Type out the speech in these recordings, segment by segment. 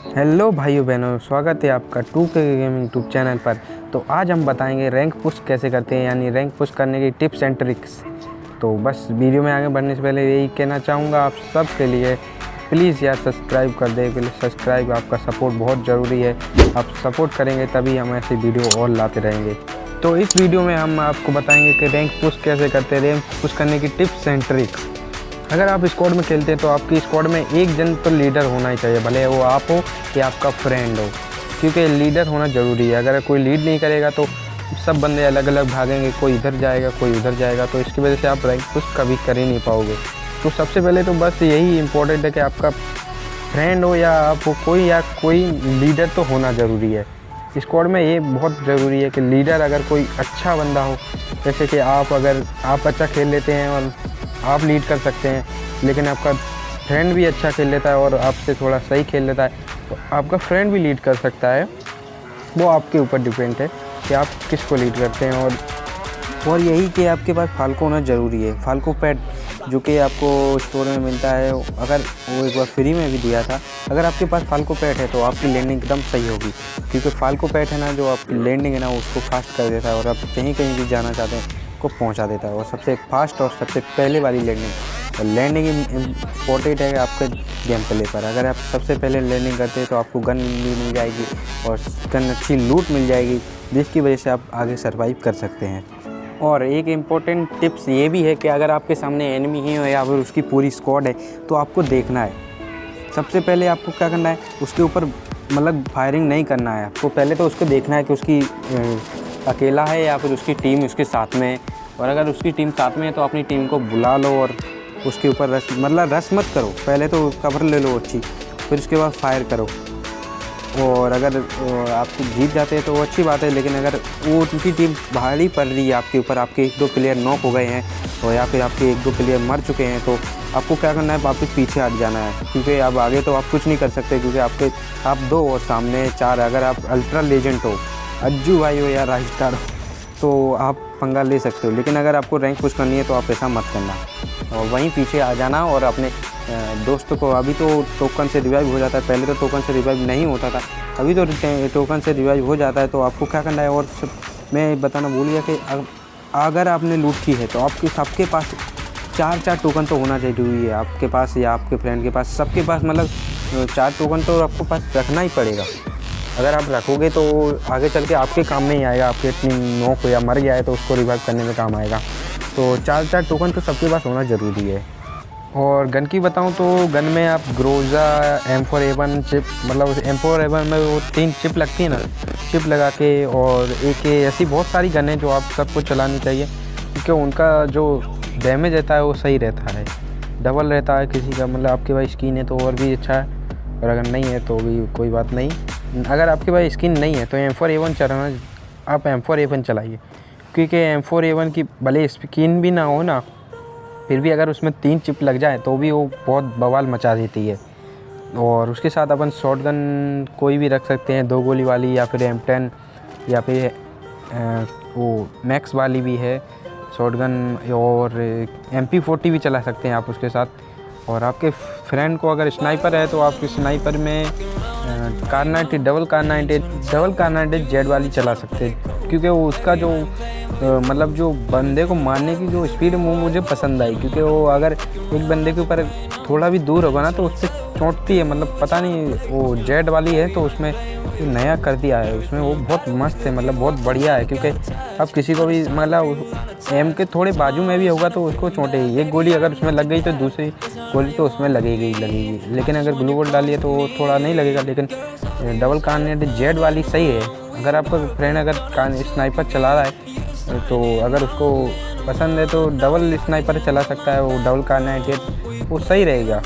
Hello भाइयों बहनों, स्वागत है आपका 2K गेमिंग यूट्यूब चैनल पर। तो आज हम बताएंगे रैंक पुश कैसे करते हैं, यानी रैंक पुश करने की टिप्स एंड ट्रिक्स। तो बस वीडियो में आगे बढ़ने से पहले यही कहना चाहूँगा आप सब के लिए, प्लीज़ यार सब्सक्राइब कर दें। सब्सक्राइब, आपका सपोर्ट बहुत ज़रूरी है। आप सपोर्ट करेंगे तभी हम ऐसी वीडियो और लाते रहेंगे। तो इस वीडियो में हम आपको बताएंगे कि रैंक पुश कैसे करते हैं, रैंक पुश करने की टिप्स एंड ट्रिक्स। अगर आप स्क्वाड में खेलते हैं तो आपकी स्क्वाड में एक जन तो लीडर होना ही चाहिए, भले वो आप हो या आपका फ्रेंड हो, क्योंकि लीडर होना ज़रूरी है। अगर कोई लीड नहीं करेगा तो सब बंदे अलग अलग भागेंगे, कोई इधर जाएगा कोई उधर जाएगा, तो इसकी वजह से आप रैंक पुश कभी कर ही नहीं पाओगे। तो सबसे पहले तो बस यही इम्पोर्टेंट है कि आपका फ्रेंड हो या आप कोई लीडर तो होना ज़रूरी है। स्क्वाड में ये बहुत ज़रूरी है कि लीडर अगर कोई अच्छा बंदा हो, जैसे कि अगर आप अच्छा खेल लेते हैं और आप लीड कर सकते हैं, लेकिन आपका फ्रेंड भी अच्छा खेल लेता है और आपसे थोड़ा सही खेल लेता है, तो आपका फ्रेंड भी लीड कर सकता है। वो आपके ऊपर डिपेंड है कि आप किसको लीड करते हैं। और यही कि आपके पास फाल्को होना ज़रूरी है। फाल्को पैड जो कि आपको स्टोर में मिलता है, अगर वो एक बार फ्री में भी दिया था। अगर आपके पास फाल्को पैड है तो आपकी लैंडिंग एकदम सही होगी, क्योंकि फाल्को पैड है ना, जो आपकी लैंडिंग है ना उसको फास्ट कर देता है और आप कहीं भी जाना चाहते हैं को पहुंचा देता है। और सबसे फास्ट और सबसे पहले वाली लैंडिंग, और लैंडिंग इम्पोर्टेंट है आपके गेम प्ले पर। अगर आप सबसे पहले लैंडिंग करते हैं तो आपको गन भी मिल जाएगी और गन अच्छी लूट मिल जाएगी, जिसकी वजह से आप आगे सर्वाइव कर सकते हैं। और एक इम्पोर्टेंट टिप्स ये भी है कि अगर आपके सामने एनिमी ही हो या फिर उसकी पूरी स्क्वाड है तो आपको देखना है। सबसे पहले आपको क्या करना है, उसके ऊपर मतलब फायरिंग नहीं करना है। आपको पहले तो उसको देखना है कि उसकी अकेला है या फिर उसकी टीम उसके साथ में है। और अगर उसकी टीम साथ में है तो अपनी टीम को बुला लो और उसके ऊपर रश मत करो, पहले तो कवर ले लो अच्छी, फिर उसके बाद फायर करो। और अगर आप जीत जाते हैं तो अच्छी बात है, लेकिन अगर वो उनकी टीम भारी पड़ रही है आपके ऊपर, आपके 1-2 प्लेयर नॉक हो गए हैं और या फिर आपके 1-2 प्लेयर मर चुके हैं, तो आपको क्या करना है, वापस पीछे हट जाना है। क्योंकि अब आगे तो आप कुछ नहीं कर सकते, क्योंकि आप 2 और सामने 4। अगर आप अल्ट्रा लेजेंड हो, अज्जू भाई हो या राजस्टार हो, तो आप पंगा ले सकते हो। लेकिन अगर आपको रैंक पुश करनी है तो आप ऐसा मत करना और वहीं पीछे आ जाना और अपने दोस्तों को। अभी तो टोकन से रिवाइव हो जाता है, पहले तो टोकन से रिवाइव नहीं होता था, अभी तो टोकन से रिवाइव हो जाता है। तो आपको क्या करना है, और मैं बताना भूल गया कि अगर आपने लूट की है तो सबके पास 4 टोकन तो होना चाहिए आपके पास या आपके फ्रेंड के पास, सबके पास। मतलब 4 टोकन तो आपको पास रखना ही पड़ेगा। अगर आप रखोगे तो आगे चल के आपके काम में ही आएगा। आपके टीम नॉक हो या मर गया है तो उसको रिवाइव करने में काम आएगा। तो 4 टोकन तो सबके पास होना ज़रूरी है। और गन की बताऊं तो गन में आप ग्रोजा, M4A1 चिप, मतलब M4A1 में वो 3 चिप लगती है ना, चिप लगा के, और एक ऐसी बहुत सारी गन है जो आप सबको चलानी चाहिए, क्योंकि उनका जो डैमेज रहता है वो सही रहता है, डबल रहता है किसी का। मतलब आपके पास स्किन है तो और भी अच्छा है, और अगर नहीं है तो भी कोई बात नहीं। अगर आपके पास स्किन नहीं है तो M4A1 चलाना, आप M4A1 चलाइए, क्योंकि M4A1 की भले स्किन भी ना हो ना, फिर भी अगर उसमें 3 चिप लग जाए तो भी वो बहुत बवाल मचा देती है। और उसके साथ अपन शॉटगन कोई भी रख सकते हैं, 2 गोली वाली, या फिर M10, या फिर वो मैक्स वाली भी है शॉटगन, और MP40 भी चला सकते हैं आप उसके साथ। और आपके फ्रेंड को अगर स्नाइपर है तो आप स्नाइपर में कार-90 डबल कार-90 जेड वाली चला सकते हैं, क्योंकि वो उसका जो मतलब जो बंदे को मारने की जो स्पीड वो मुझे पसंद आई। क्योंकि वो अगर एक बंदे के ऊपर थोड़ा भी दूर होगा ना तो उससे चोटती है, मतलब पता नहीं, वो जेड वाली है तो उसमें जो नया कर दिया है उसमें वो बहुत मस्त है, मतलब बहुत बढ़िया है। क्योंकि अब किसी को भी मतलब एम के थोड़े बाजू में भी होगा तो उसको चोटेगी। एक गोली अगर उसमें लग गई तो दूसरी गोली तो उसमें लगेगी। लेकिन अगर ग्लू वॉल डालिए तो थोड़ा नहीं लगेगा। लेकिन डबल कार-90 जेड वाली सही है। अगर आपका फ्रेंड अगर स्नाइपर चला रहा है तो अगर उसको पसंद है तो डबल स्नाइपर चला सकता है, वो डबल कार-90 वो सही रहेगा,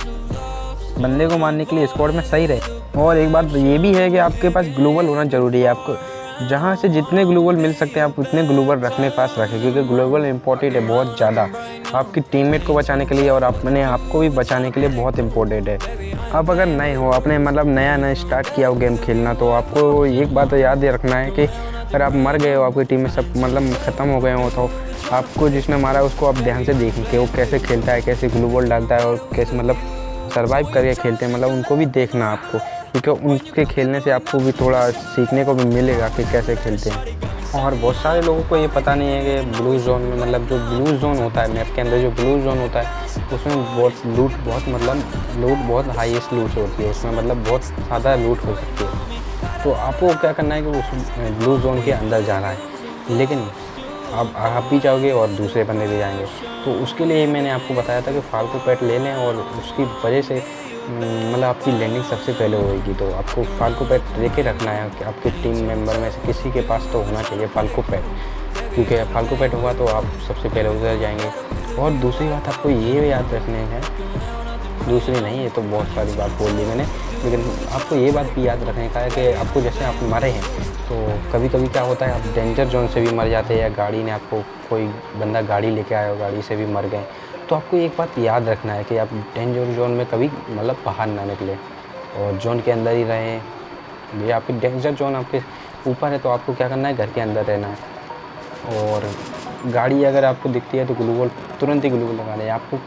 बंदे को मारने के लिए स्क्वाड में सही रहे। और एक बात ये भी है कि आपके पास ग्लोबल होना ज़रूरी है। आपको जहाँ से जितने ग्लोबल मिल सकते हैं आप उतने ग्लोबल रखने पास रखें, क्योंकि ग्लोबल इम्पोर्टेंट है बहुत ज़्यादा, आपकी टीममेट को बचाने के लिए और अपने आप को भी बचाने के लिए बहुत इम्पोर्टेंट है। आप अगर नए हो, आपने मतलब नया स्टार्ट किया हो गेम खेलना, तो आपको एक बात याद रखना है कि अगर आप मर गए हो, आपकी टीम में सब मतलब ख़त्म हो गए हो, तो आपको जिसने मारा उसको आप ध्यान से देखें कि वो कैसे खेलता है, कैसे ग्लू बॉल डालता है और कैसे मतलब सर्वाइव करके खेलते हैं, मतलब उनको भी देखना आपको। क्योंकि उनके खेलने से आपको भी थोड़ा सीखने को भी मिलेगा कि कैसे खेलते हैं। और बहुत सारे लोगों को ये पता नहीं है कि ब्लू जोन में मतलब जो ब्लू जोन होता है मैप के अंदर, जो ब्लू जोन होता है उसमें लूट बहुत हाईएस्ट लूट होती है, उसमें मतलब बहुत ज़्यादा लूट हो सकती है। तो आपको क्या करना है कि उस ब्लू जोन के अंदर जाना है, लेकिन अब आप भी जाओगे और दूसरे बंदे भी जाएंगे। तो उसके लिए मैंने आपको बताया था कि फाल्को पेट ले लें और उसकी वजह से मतलब आपकी लैंडिंग सबसे पहले होएगी। तो आपको फाल्को पेट लेके रखना है कि आपके टीम मेंबर में से किसी के पास तो होना चाहिए फाल्को पेट, क्योंकि फाल्को पेट होगा तो आप सबसे पहले उधर जाएंगे। और दूसरी बात आपको ये याद रखनी है, दूसरी नहीं, ये तो बहुत सारी बात बोल दी मैंने, लेकिन आपको ये बात भी याद रखने का है कि आपको जैसे आप मरे हैं तो कभी कभी क्या होता है आप डेंजर जोन से भी मर जाते हैं, या गाड़ी ने आपको कोई बंदा गाड़ी लेके आया हो, गाड़ी से भी मर गए। तो आपको एक बात याद रखना है कि आप डेंजर जोन में कभी मतलब बाहर ना निकले और जोन के अंदर ही रहें। ये आपकी डेंजर जोन आपके ऊपर है तो आपको क्या करना है, घर के अंदर रहना है। और गाड़ी अगर आपको दिखती है तो ग्लूवॉल तुरंत ही ग्लूवॉल लगाना है। आपको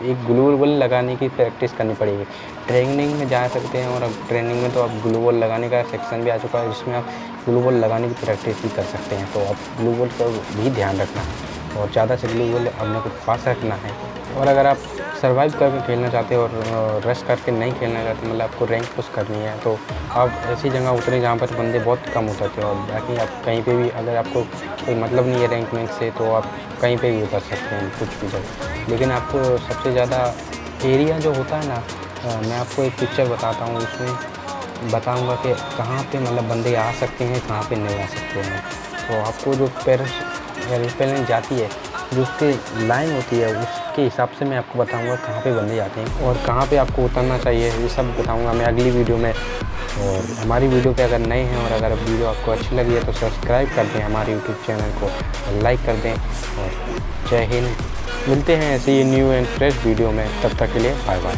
एक ग्लूवॉल लगाने की प्रैक्टिस करनी पड़ेगी। ट्रेनिंग में जा सकते हैं, और अब ट्रेनिंग में तो आप ग्लूवॉल लगाने का सेक्शन भी आ चुका है जिसमें आप ग्लूवॉल लगाने की प्रैक्टिस भी कर सकते हैं। तो आप ग्लूवॉल का भी ध्यान रखना है और ज़्यादा से ग्लूवॉल अपने को पास रखना है। और अगर आप सर्वाइव करके खेलना चाहते हो और रश करके नहीं खेलना चाहते, मतलब आपको रैंक पुश करनी है, तो आप ऐसी जगह उतरें जहाँ पर बंदे बहुत कम उतरते हैं। और बाकी आप कहीं पे भी, अगर आपको कोई मतलब नहीं है रैंक मैच से, तो आप कहीं पे भी उतर सकते हैं कुछ भी जगह। लेकिन आपको सबसे ज़्यादा एरिया जो होता है ना, मैं आपको एक पिक्चर बताता हूँ, उसमें बताऊँगा कि कहाँ पे मतलब बंदे आ सकते हैं, कहाँ पे नहीं आ सकते हैं। तो आपको जो एरोप्लेन जाती है, जो उसकी लाइन होती है, उसके हिसाब से मैं आपको बताऊंगा कहाँ पे बंदे जाते हैं और कहाँ पे आपको उतरना चाहिए, ये सब बताऊंगा मैं अगली वीडियो में। और हमारी वीडियो पे अगर नए हैं और अगर वीडियो आपको अच्छी लगी है तो सब्सक्राइब कर दें हमारे यूट्यूब चैनल को, और लाइक कर दें। और जय हिंद। मिलते हैं ऐसे ही न्यू एंड फ्रेश वीडियो में, तब तक के लिए बाय बाय।